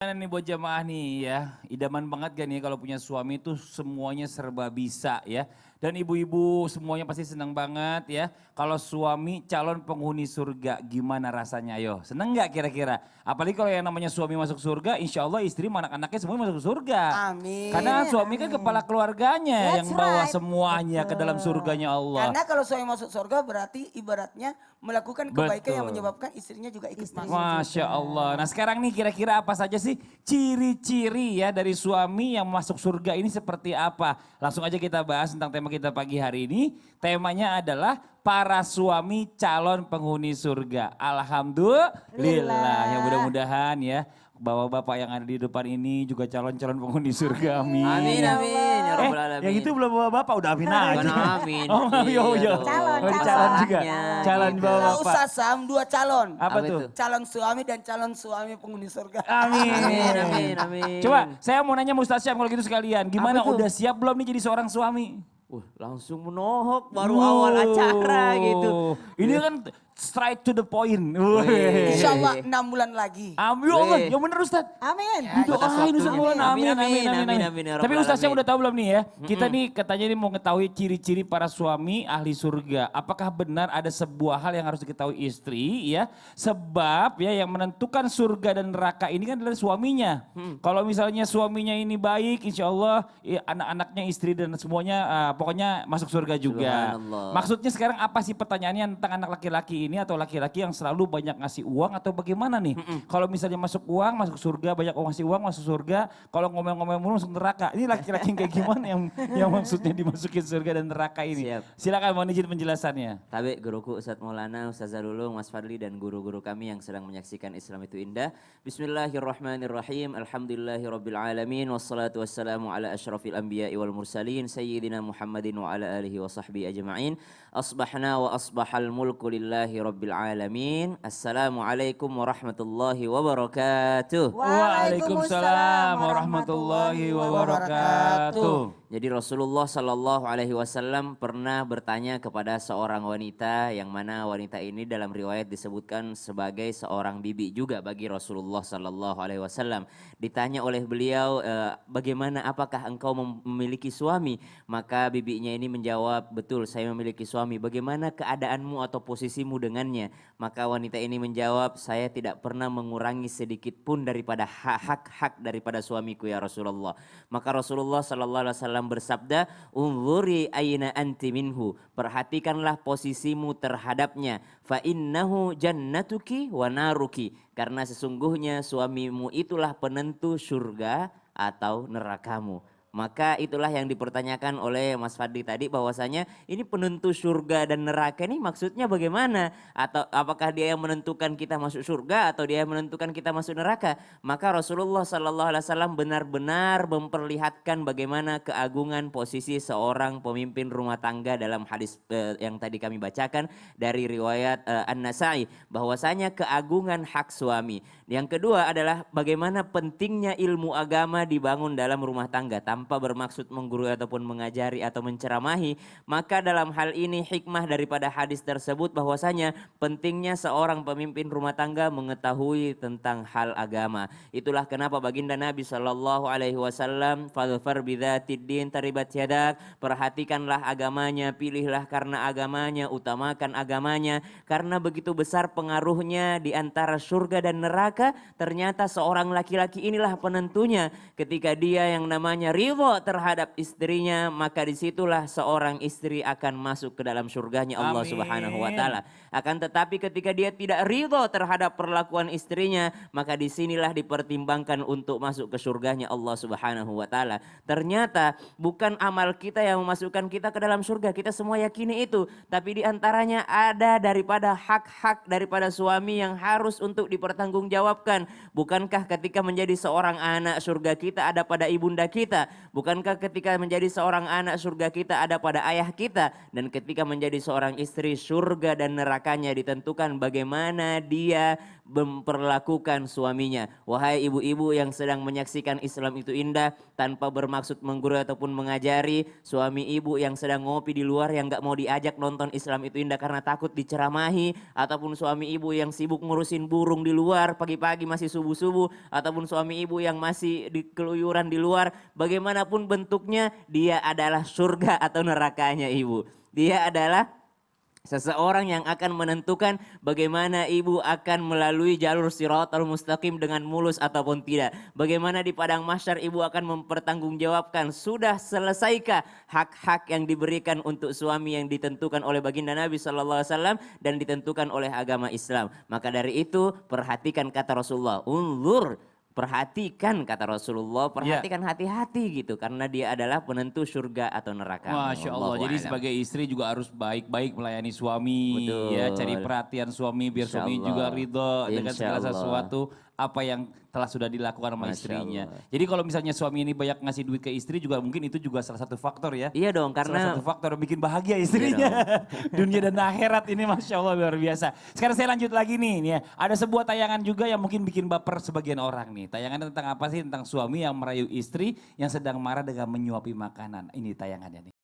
Gimana nih buat jamaah nih ya, idaman banget kan ya kalau punya suami itu semuanya serba bisa ya. Dan ibu-ibu semuanya pasti senang banget ya. Kalau suami calon penghuni surga gimana rasanya ayo? Seneng nggak kira-kira? Apalagi kalau yang namanya suami masuk surga insya Allah istri anak-anaknya semuanya masuk surga. Karena Amin, suami kan kepala amin. keluarganya yang That's bawa right. semuanya ke dalam Betul. surganya Allah. Karena kalau suami masuk surga berarti ibaratnya melakukan kebaikan yang Betul. menyebabkan istrinya juga ikut Istri. masuk. Masya juga. Allah. Nah sekarang nih kira-kira apa saja sih ciri-ciri ya dari suami yang masuk surga ini seperti apa? Langsung aja kita bahas tentang tema kita pagi hari ini. Temanya adalah para suami calon penghuni surga. Alhamdulillah. Ya mudah-mudahan ya bahwa bapak yang ada di depan ini juga calon-calon penghuni surga. Amin. Amin Ya amin ya Allah. rabbal alamin. Yang itu belum bawa bapak udah amin aja. Bukan amin. Oh iya iya. dong. Calon, Oh, calon. calon juga. Masalahnya Calon gitu. bawa Nggak bapak. usah Sam, dua calon. Apa Apa tuh? itu? Calon suami dan calon suami penghuni surga. Amin. Amin amin amin. Coba saya mau nanya Ustaz Syam kalau gitu sekalian. Gimana Apa tuh? udah siap belum nih jadi seorang suami? Langsung menohok baru awal acara gitu. Ini kan straight to the point. Wih. Insya Allah 6 bulan lagi. Amin ya Allah, Wih. ya bener Ustaz. Amin. Doain Ustaz Maulana, amin, amin, amin, amin, ya Tapi Rabbal Ustaz Syam alamin. udah tahu belum nih ya, kita nih katanya nih mau ngetahui ciri-ciri para suami ahli surga. Apakah benar ada sebuah hal yang harus diketahui istri ya, sebab ya yang menentukan surga dan neraka ini kan adalah suaminya. Kalau misalnya suaminya ini baik, insya Allah ya, anak-anaknya istri dan semuanya pokoknya masuk surga juga. Subhanallah. Maksudnya sekarang apa sih pertanyaannya tentang anak laki-laki ini atau laki-laki yang selalu banyak ngasih uang atau bagaimana nih? Kalau misalnya masuk uang, masuk surga, banyak orang ngasih uang, masuk surga. Kalau ngomel-ngomel mulu masuk neraka. Ini laki-laki yang kayak gimana yang maksudnya dimasukin surga dan neraka ini? Siap. Silakan mohon izin penjelasannya. Tabe guruku Ustadz Maulana, Ustazah Lulung, Mas Fadli dan guru-guru kami yang sedang menyaksikan Islam itu indah. Bismillahirrahmanirrahim. Alhamdulillahirabbil alamin wassalatu wassalamu ala asyrafil anbiya'i wal mursalin sayyidina Muhammadin wa ala alihi wa sahbihi ajma'in. Asbahna wa asbahal mulku lillahi rabbil alamin. Assalamualaikum warahmatullahi wabarakatuh. Waalaikumsalam warahmatullahi wabarakatuh. Jadi Rasulullah Shallallahu Alaihi Wasallam pernah bertanya kepada seorang wanita yang mana wanita ini dalam riwayat disebutkan sebagai seorang bibi juga bagi Rasulullah Shallallahu Alaihi Wasallam. Ditanya oleh beliau, bagaimana apakah engkau memiliki suami? Maka bibinya ini menjawab, betul saya memiliki suami. Bagaimana keadaanmu atau posisimu dengannya? Maka wanita ini menjawab, saya tidak pernah mengurangi sedikit pun daripada hak-hak daripada suamiku ya Rasulullah. Maka Rasulullah Shallallahu Alaihi Wasallam bersabda, "Unzuri aina anti minhu." Perhatikanlah posisimu terhadapnya. Fa innahu jannatuki wa naruki. Karena sesungguhnya suamimu itulah penentu surga atau nerakamu. Maka itulah yang dipertanyakan oleh Mas Fadli tadi bahwasanya ini penentu surga dan neraka ini maksudnya bagaimana? Atau apakah dia yang menentukan kita masuk surga atau dia yang menentukan kita masuk neraka? Maka Rasulullah Sallallahu Alaihi Wasallam benar-benar memperlihatkan bagaimana keagungan posisi seorang pemimpin rumah tangga dalam hadis yang tadi kami bacakan dari riwayat An-Nasai, bahwasanya keagungan hak suami. Yang kedua adalah bagaimana pentingnya ilmu agama dibangun dalam rumah tangga tanpa bermaksud menggurui ataupun mengajari atau menceramahi. Maka dalam hal ini hikmah daripada hadis tersebut bahwasanya pentingnya seorang pemimpin rumah tangga mengetahui tentang hal agama. Itulah kenapa baginda Nabi Shallallahu Alaihi Wasallam, "Fadfar bidzatid din taribat yadak." Perhatikanlah agamanya, pilihlah karena agamanya, utamakan agamanya, karena begitu besar pengaruhnya di antara surga dan neraka. Ternyata seorang laki-laki inilah penentunya. Ketika dia yang namanya ridho terhadap istrinya, maka disitulah seorang istri akan masuk ke dalam surganya Allah Subhanahu wa Ta'ala. Akan tetapi ketika dia tidak ridho terhadap perlakuan istrinya, maka disinilah dipertimbangkan untuk masuk ke surganya Allah Subhanahu wa Ta'ala. Ternyata bukan amal kita yang memasukkan kita ke dalam surga, kita semua yakini itu. Tapi diantaranya ada daripada hak-hak daripada suami yang harus untuk dipertanggungjawabkan. Bukankah ketika menjadi seorang anak, surga kita ada pada ibunda kita? Bukankah ketika menjadi seorang anak surga kita ada pada ayah kita, dan ketika menjadi seorang istri surga dan nerakanya ditentukan bagaimana dia memperlakukan suaminya. Wahai ibu-ibu yang sedang menyaksikan Islam itu indah tanpa bermaksud menggurui ataupun mengajari, suami ibu yang sedang ngopi di luar yang gak mau diajak nonton Islam itu indah karena takut diceramahi, ataupun suami ibu yang sibuk ngurusin burung di luar pagi-pagi masih subuh-subuh, ataupun suami ibu yang masih di keluyuran di luar, bagaimanapun bentuknya dia adalah surga atau nerakanya ibu. Dia adalah seseorang yang akan menentukan bagaimana ibu akan melalui jalur Shiratal Mustaqim dengan mulus ataupun tidak. Bagaimana di padang mahsyar ibu akan mempertanggungjawabkan sudah selesaikah hak-hak yang diberikan untuk suami yang ditentukan oleh baginda Nabi SAW dan ditentukan oleh agama Islam. Maka dari itu perhatikan kata Rasulullah, unzur. Perhatikan kata Rasulullah, perhatikan hati-hati gitu. Karena dia adalah penentu surga atau neraka. Masya Allah, jadi A'lam. sebagai istri juga harus baik-baik melayani suami. Betul. Ya, cari perhatian suami biar Insya suami Allah. juga ridho dengan Insya segala Allah. sesuatu apa yang telah sudah dilakukan sama Masya istrinya. Allah. Jadi kalau misalnya suami ini banyak ngasih duit ke istri juga mungkin itu juga salah satu faktor ya. Iya dong, Salah karena satu faktor yang bikin bahagia istrinya. Dunia dan akhirat ini Masya Allah luar biasa. Sekarang saya lanjut lagi nih ya. Ada sebuah tayangan juga yang mungkin bikin baper sebagian orang nih. Tayangannya tentang apa sih? Tentang suami yang merayu istri yang sedang marah dengan menyuapi makanan. Ini tayangannya nih.